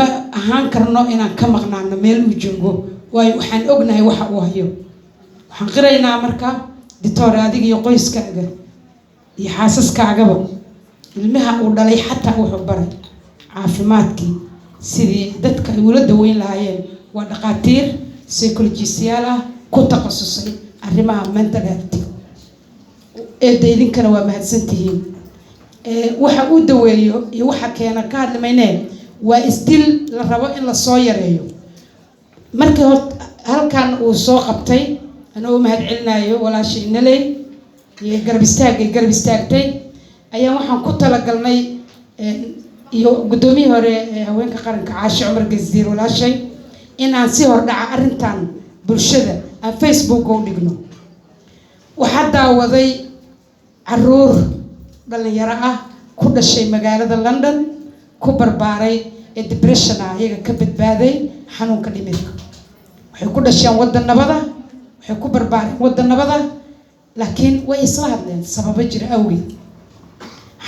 ma ahaan karno inaan ka maqnaano meel uu joogo waayo waxaan ognahay waxa uu hayo waxaan qiraynaa marka ditoor adiga iyo qoyskaaga iyo xaasaskaagaba ilmaha uu dhalay xataa wuxuu baray caafimaadkii sidii dadka ay ula daweyn lahaayeen waa dhaqaatiir psychologistayaal ah ku takhasusay arrimaha mental health idinkana waa mahadsantihiin waxa uu daweeyo iyo waxa keena ka hadlimayneen waa isdil la rabo in la soo yareeyo markii halkan uu soo qabtay anoo mahad celinayo walaashay naley iyo garab istaagtay ayaan waxaan ku talagalnay iyo gudoomiyihii hore haweenka qaranka Caasho Cumar Gasdiir walaashay in aan si hordhaca arrintan bulshada aan Facebook u dhigno waxaa daawaday caruur dhalinyaro ah ku dhashay magaalada London ku barbaaray depression iyaga ka badbaaday xanuunka dhimirka waxay ku dhasheen wadan nabada waxay ku barbaareen wadan nabada laakiin way isla hadleen sababo jira awgeed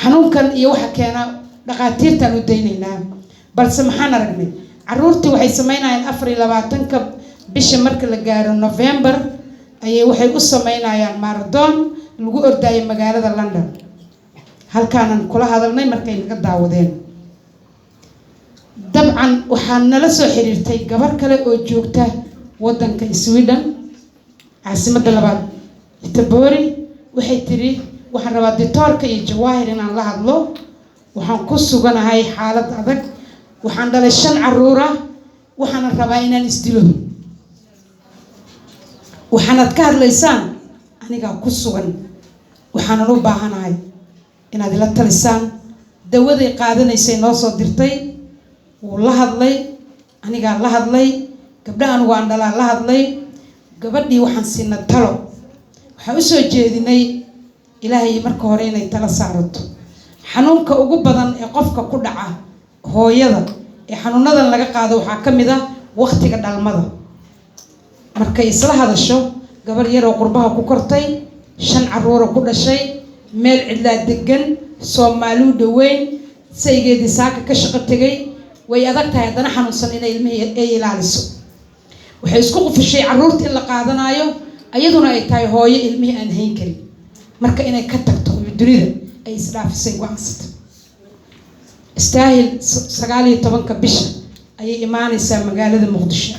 xanuunkan iyo waxa keena dhaqaatiirtan u daynaynaa balse maxaan aragnay caruurtii waxay sameynayaan 24ka bisha marka la gaaro November ayay waxay u sameynayaan marathon lagu ordayo magaalada London halkaanan kula hadalnay markay naga daawadeen dabcan waxaan nala soo xiriirtay gabar kale oo joogta wadanka Sweden caasimadda labaad Tabori waxay tiri waxaan rabaa ditoorka iyo Jawaahir inaan la hadlo waxaan ku suganahay xaalad adag waxaan dhalay 5 caruur ah waxaan rabaa inaan isdilo waxaanad ka hadlaysaan aniga ku sugan waxaan u baahanahay inaad ila talisaan dawaday qaadanaysay noo soo dirtay wuu la hadlay aniga la hadlay gabdhahan waan dhalaa la hadlay gabadhii waxaan siinay talo waxaan u soo jeedinay ilaahay marka hore inay tala saarato xanuunka ugu badan ee qofka ku dhaca hooyada ee xanuunadan laga qaado waxa kamid ah waqtiga dhalmada markay isla hadasho gabar yar oo qurbaha ku kortay 5 caruur ku dhashay meel cidla degan Soomaaliu dhaweyn saygeedii saaka ka shaqo tagay way adag tahay hadana xanuunsan inay ilmaha ay ilaaliso waxay isku qufishay caruurta in la qaadanayo ayaduna ay tahay hooyo ilmaha aan hayn karin marka inay ka tagto dunida ay isdhaafisay go'aansatay istaahil 19 bisha ayay imaanaysaa magaalada Muqdisho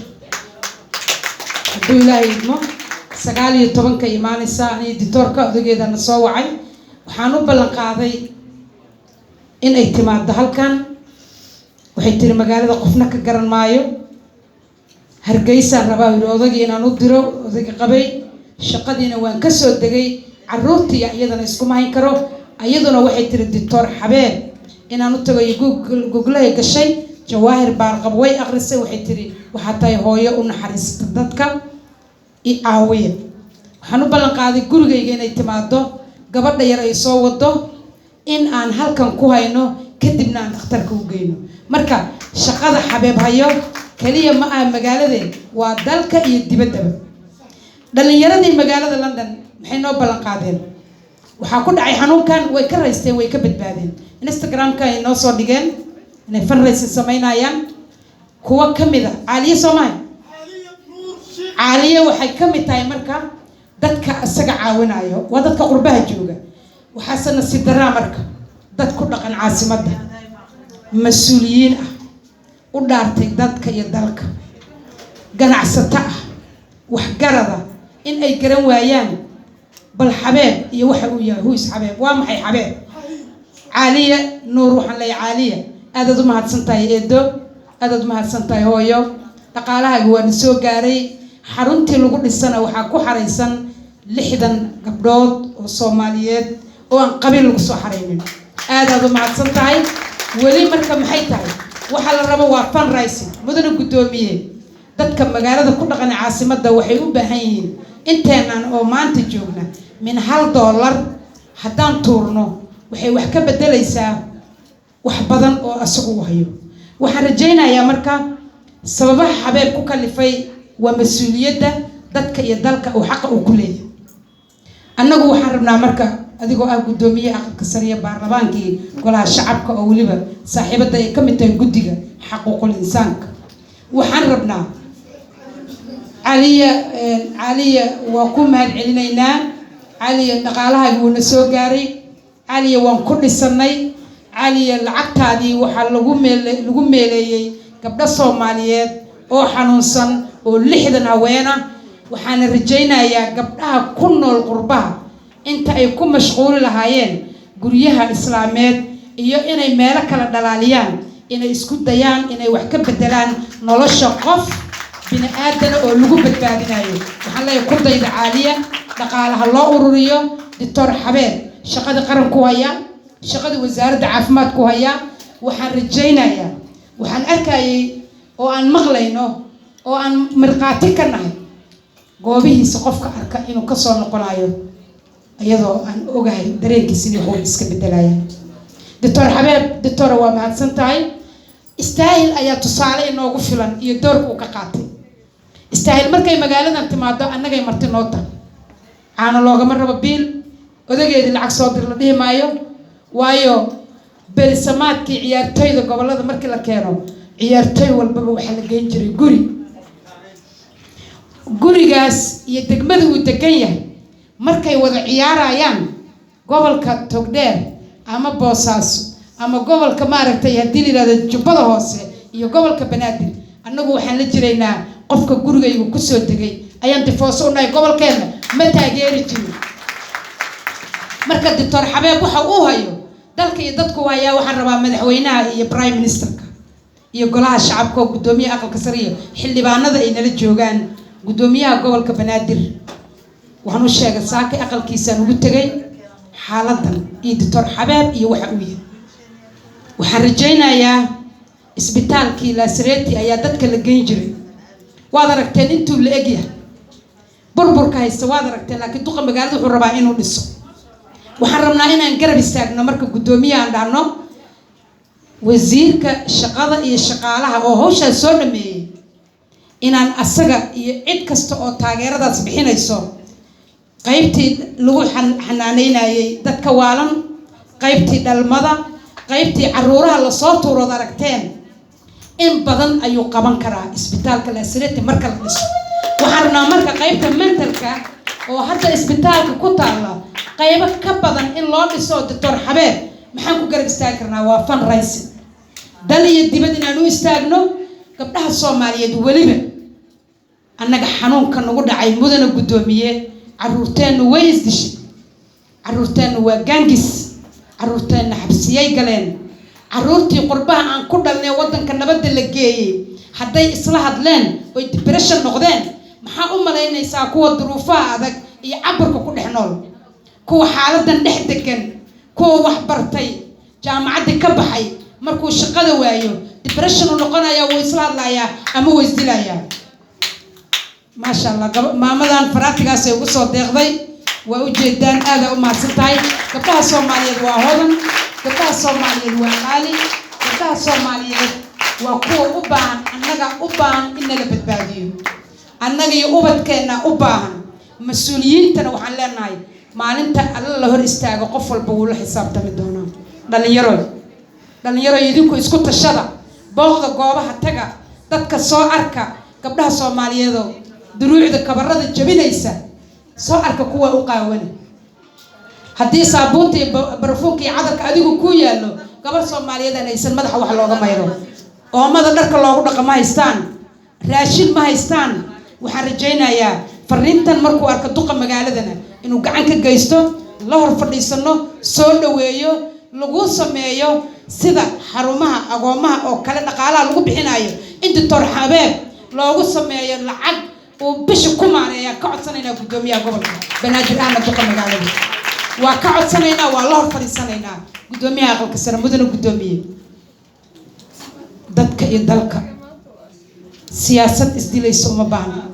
hadduu ilaahay idmo 19 imaanaysaa ani ditoorka odageedana soo wacay waxaan u ballan qaaday in ay timaado halkan waxay tiri magaalada qofna ka garan maayo Hargeysa rabaa odagii inaan u diro odagi qabay shaqadiina waan ka soo degay caruurtii iyadana isku mahayn karo ayaduna waxay tiri ditoor Xabeeb inaan u tagay Google gashay Jawaahir Baarqab way akhrisay waxay tiri waxa tahay hooyo u naxariista dadka caawiya waxaan u ballan qaaday gurigayga inay timaado gabadha yar ay soo wado in aan halkan ku hayno kadibna aan dhakhtarka u geeyno marka shaqada Xabeeb hayo kaliya ma aha magaalada waa dalka iyo dibadda dhalinyaradii magaalada London maxay noo ballan qaadeen waxa ku dhacay xanuunkan way ka raysteen way ka badbaadeen Instagram-ka ay noo soo dhigeen inay fundraising sameynayaan kuwa kamida Caaliye Soomaali Caaliye waxay kamid tahay marka dadka asaga caawinayo waa dadka qurbaha jooga waxaasna si daraa marka dad ku dhaqan caasimadda mas'uuliyiin ah u dhaartay dadka iyo dalka ganacsato ah wax garada in ay garan waayaan bal Xabeeb iyo waxa uu yahay huus Xabeeb waa maxay Xabeeb Caaliye Nuur waxaan leeyahay Caaliye aad u mahadsantahay eedo aad u mahadsantahay hooyo dhaqaalaha waan soo gaaray xaruntii lagu dhisana waxa ku xareysan 60 gabdhood oo Soomaaliyeed oo aan qabiil lagu soo xareynin aad u mahadsantahay wali marka maxay tahay waxa la rabo waa fundraising mudana gudoomiye dadka magaalada ku dhaqan caasimadda waxay u baahan yihiin inteenan oo maanta joogna min $1 haddaan tuurno waxay wax ka bedelaysaa wax badan oo asagu hayo waxaan rajaynayaa marka sababaha Xabeeb ku kalifay waa mas'uuliyadda dadka iyo dalka oo xaq u ku leeyahay annagu waxaan rabnaa marka adigoo ah gudoomiye aqalka sare baarlamaankii golaha shacabka oo waliba saaxiibada ay ka mid tahay guddiga xuquuqul insaanka waxaan rabnaa caliya waa ku mahad celinaynaa caliya dhaqaalaha uu na soo gaaray caliya waan ku dhisanay caliya lacagtaadii waxaa lagu meeleeyay gabdho Soomaaliyeed oo xanuunsan oo 60 haweena waxaan rajaynayaa gabdhaha ku nool qurbaha inta ay ku mashquul lahaayeen guryaha islaameed iyo inay meelo kala dhalaaliyaan inay isku dayaan inay wax ka bedelaan nolosha qof bini aadan oo lagu badbaadinayo waxaan leeyahay ku dayda caaliya dhaqaalaha loo ururiyo Dr. Xabeeb shaqada qaran ku haya shaqada wasaaradda caafimaadka ku haya waxaan rajaynayaa waxaan arkayay oo aan maqlayno oo aan marqaati ka nahay goobihiisa qofka arka inuu ka soo noqonayo iyadoo aan ogahay dareenkiisa inuu hooy iska bedelayaan Dr. Xabeeb Dr. waa mahadsan tahay istaahil ayaa tusaale inoogu filan iyo doorka uu ka qaatay istaahil markay magaaladan timaado annagay marti noo tahay caano loogama rabo biil odageedii lacag soo dir la dhihi maayo waayo berisamaadkii ciyaartooyda gobolada markii la keeno ciyaartooy walbaba waxaa la geyn jiray gurigaas iyo degmada uu degan yahay markay wada ciyaarayaan gobolka Togdheer ama Boosaaso ama gobolka maaragtay hadii la yiraahdo Jubbada Hoose iyo gobolka Banaadir annagu waxaan la jiraynaa qofka gurigaygu ku soo degay ayaan difooso unay gobolkeena ma taageeri jirin marka Dr. Xabeeb waxa uu hayo dalka iyo dadku waayaa waxaan rabaa madaxweynaha iyo prime ministerka iyo golaha shacabka oo gudoomiyaha aqalka sare xildhibaanada ay nala joogaan gudoomiyaha gobolka Banaadir waxaan u sheegay saaka aqalkiisa ugu tagay xaaladan iyo Dr. Xabeeb iyo waxa uu yahay waxaan rajaynayaa isbitaalkii Laasreeti ayaa dadka la geyn jiray waad aragteen intuu la eg yahay burburka haysta waad aragteen laakiin duqa magaalada wuxuu rabaa inuu dhiso waxaan rabnaa inaan garab istaagno marka gudoomiyaha dhahno wasiirka shaqada iyo shaqaalaha oo hawsha soo dhameeyay inaan asaga iyo cid kasta oo taageeradaas bixinayso qaybtii lagu xanaaneynayay dadka waalan qaybtii dhalmada qaybtii caruuraha la soo tuuro aragteen in badan ayuu qaban karaa isbitaalka Laasreeti marka la dhiso waxaan rabnaa marka qaybta mentalka oo hadda isbitaalka ku taala qaybo ka badan in loo dhiso Dr. Xabeeb maxaan ku garab istaagi karnaa waa fundraising dal iyo dibad inaan u istaagno gabdhaha Soomaaliyeed waliba annaga xanuunka nagu dhacay mudana gudoomiye caruurteenu way isdishay caruurteenu waa gaangis caruurteenu xabsiyay galeen caruurtii qurbaha aan ku dhalnay wadanka nabadda la geeyay hadday isla hadleen oo depression noqdeen maxaa u malaynaysaa kuwa duruufaha adag iyo caburka ku dhex nool kuwa xaaladan dhex degan kuwa wax bartay jaamacadda ka baxay markuu shaqada waayo depression uu noqonaya wuu isla hadlayaa ama wuu isdilayaa maasha Allah maamadan faraatigaas ay ugu soo deeqday waa u jeedaan aad u mahadsan tahay gabdhaha Soomaaliyeed waa hodan gabdhaha Soomaaliyeed waa qaali gabdhaha Soomaaliyeed waa kuwa u baahan annaga u baahan in la badbaadiyo annaga iyo ubadkeena u baahan mas'uuliyiintana waxaan leenahay maalinta alla la hor istaago qof walba uu la xisaabtami doonaa dhalinyaro idinku isku tashada booqda goobaha taga dadka soo arka gabdhaha Soomaaliyeed oo duruucda kabarada jabinaysa soo arka kuwa u qaawan haddii saabuunta iyo barfuunka iyo cadarka adigu ku yaalo gabar Soomaaliyeed aysan madaxa wax looga mayro oomada dharka loogu dhaqmo haystaan raashin ma haystaan waxaan rajaynayaa fariintan markuu arko duqa magaaladana inuu gacan ka geysto la hor fadhiisano soo dhaweeyo lagu sameeyo sida xarumaha agoomaha oo kale dhaqaalaha lagu bixinayo in Dr. Xabeeb loogu sameeyo lacag oo bishi ku maareeya ka codsanayna gudoomiyaha gobolka Banaadir ahna duqa magaalada waa ka codsanayna waa la hor fadhiisanayna gudoomiyaha aqalka sare mudana gudoomiye dadka iyo dalka siyaasad isdilayso uma baahna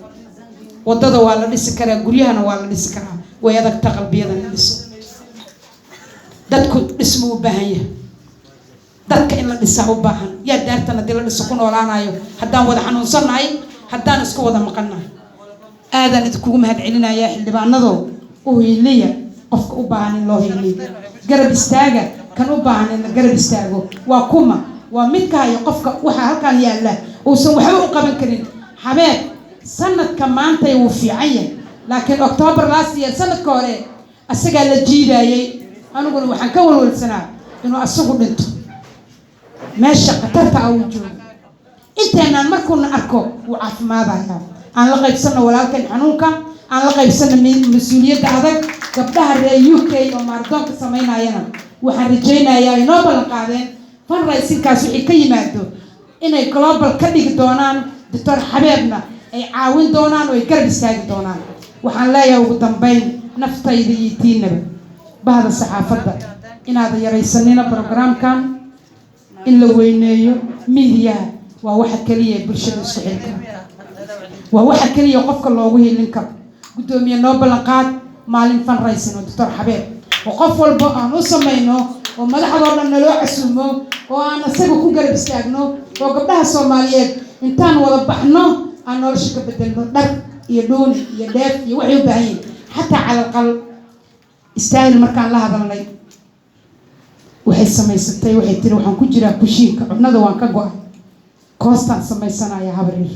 wadada waa la dhisi karaa guryahana waa la dhisi karaa way adagta qalbiyada la dhiso dadku dhismo u baahan yahay dadka in la dhisa u baahan yaa daartana dil la dhiso ku noolaanayo haddaan wada xanuunsanahay haddaan isku wada maqanahay aadan idinku mahad celinayaa xildhibaanado oo hiiliya qofka u baahan in loo heliyo garab istaaga kan u baahan in la garab istaago waa kuma waa midka iyo qofka waxa halkan yaala uusan waxba u qaban karin xabeeb sanadka maanta uu fiican yahay laakiin October last year sanadka hore asaga la jiidayay aniguna waxaan ka walwalsanaa inuu asagu dhinto meesha qatarta uu joogo intaanaan markuuna arko uu caafimaadaya aan la qaybsano walaalkan xanuunka aan la qaybsano mas'uuliyadda adag gabdhaha reer UK oo maardoonka sameynayana waxaan rajaynayaa inoo ballan qaadeen fundraisingkaas wixii ka yimaado inay global ka dhigi doonaan Dr. Xabeebna ay caawin doonaan oo ay garab istaagi doonaan waxaan leeyahay ugu dambeyn naftayda iyo tiinaba bahda saxaafadda inaad yaraysanina programkan in la weyneeyo media waa waxa kaliya bulshada isku xilka waa waxa kaliya qofka loogu helin karo gudoomiye noo ballan qaad maalin fundraising oo Dr. Xabeeb oo qof walba aan u sameeyno oo madaxdooda naloo casuumo oo aan asaga ku garab istaagno oo gabdhaha Soomaaliyeed intaan wada baxno aan nolosha ka bedelno dhar iyo doon iyo dheef iyo waxay u baahan yihiin xataa cala qal istaayl markaan la hadalnay waxay samaysatay waxay tiri waxaan ku jiraa kushiinka cunada waan ka go'ay koostaan samaysanaya habarir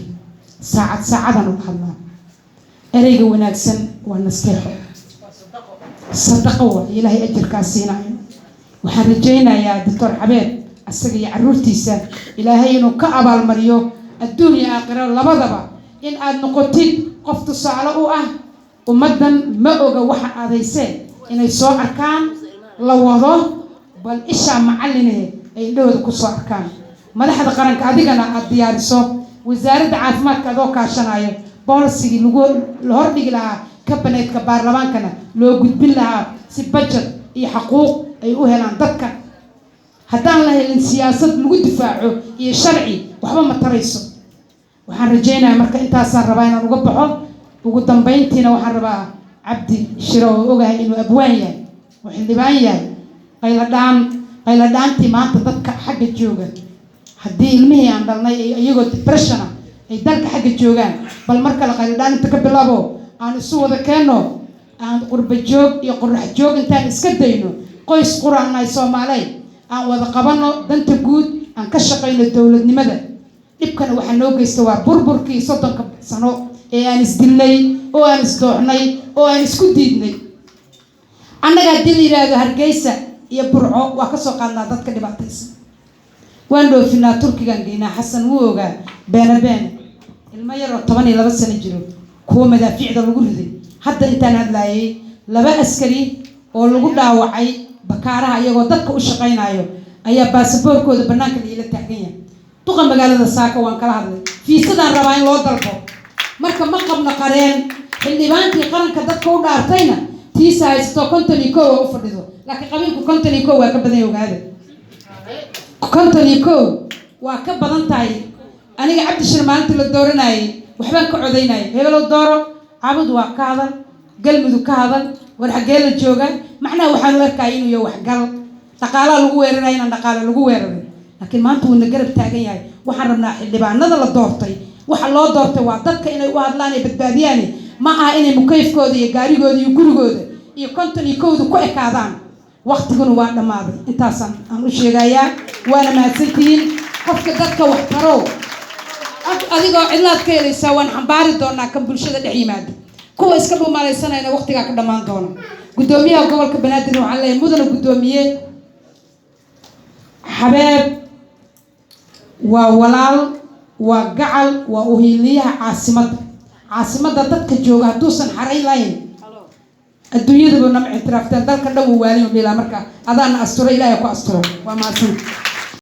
saacadan u hadlaa ereyga wanaagsan waa nasteexo sadaqo ilaahay ajirka siinayo waxaan rajaynayaa Dr. Xabeeb asaga iyo caruurtiisa ilaahay inuu ka abaal mariyo adduun iyo aakhiro labadaba in aad noqotid qof tusaale u ah ummadan ma oga waxa aad hayseen inay soo arkaan la wado bal isha macallinee ay dhawada ku soo arkaan madaxda qaranka adigana aad diyaariso wasaaradda caafimaadka adoo kaashanayo policy lagu hordhigi lahaa kabineetka baarlamaankana loo gudbin lahaa si budget iyo xuquuq ay u helaan dadka haddaan la helin siyaasad lagu difaaco iyo sharci waxba ma tarayso waxaan rajaynayaa marka intaasaan rabaa inaan uga baxo ugu dambeyntiina waxaan rabaa Cabdi Shiro oo ogahay inuu abwaan yahay oo xildhibaan yahay qayladhaantii maanta dadka xagga jooga haddii ilmihii aan dhalnay iyagoo depression ay dalka xagga joogaan bal marka la qayladhaan inta ka bilaabo aan isu wada keenno aan qurba joog iyo qorax joog intaan iska dayno qoys quraanay Soomaaliyeed aan wada qabano danta guud aan ka shaqeyno dawladnimada dhibkana waxa noo geysta waa burburkii 30 sano ee aan isdilay oo aan isdooxnay oo aan isku diidnay annaga dil yiraahdo Hargeysa iyo Burco waa ka soo qaadnaa dadka dhibaataysan waan dhoofinaa Turkigan geynaa Xasan wuu ogaa been ilma yar oo 12 sano jiro kuwa madaafiicda lagu riday hadda intaan hadlaayay 2 askari oo lagu dhaawacay bakaaraha iyagoo dadka u shaqeynayo ayaa baasaboorkooda banaanka la taagan yahay duqa magaalada Saaka waan kala hadlay fiisadaan rabaa in loo dalbo marka ma qabno qareen xildhibaankii qaranka dadka u dhaartayna tiisa haysto 51 u fadhido laakiin qabiilku 51 waa ka badan yahay ogaada 51 waa ka badan tahay aniga Cabdi Shir maalintii la dooranayay waxbaan ka codeynay hebel dooro cabud waa ka hadal galmudug ka hadal war xagee la jooga macnaha waxaan u arkaa inuu yahay wax gal dhaqaalaha lagu weeraray in dhaqaalaha lagu weeraray laakiin maanta uu garab taagan yahay waxaan rabnaa xildhibaanada la doortay waxa loo doortay waa dadka inay u hadlaan ee badbaadiyaan ma aha inay mukayfkooda iyo gaarigooda iyo gurigooda iyo konton iyo kooda ku ekaadaan waqtiguna waa dhamaaday intaasan aan u sheegayaa waana mahadsantihiin qofka dadka wax taro adigoo cidlaad ka helaysaa waan xambaari doonaa kan bulshada dhex yimaada kuwa iska dhuumalaysanayna waqtigaa ka dhammaan doona gudoomiyaha gobolka Banaadir waxaan leeyahay mudane gudoomiye Xabeeb waa walaal waa gacal waa uhiliyaha caasimada dadka jooga haduusan xarayn lahayn adduunyadu nama ictiraaftaan dalka dhan uu waalin u dhilaa marka adaan asturo ilaahay ku asturo waa maasoo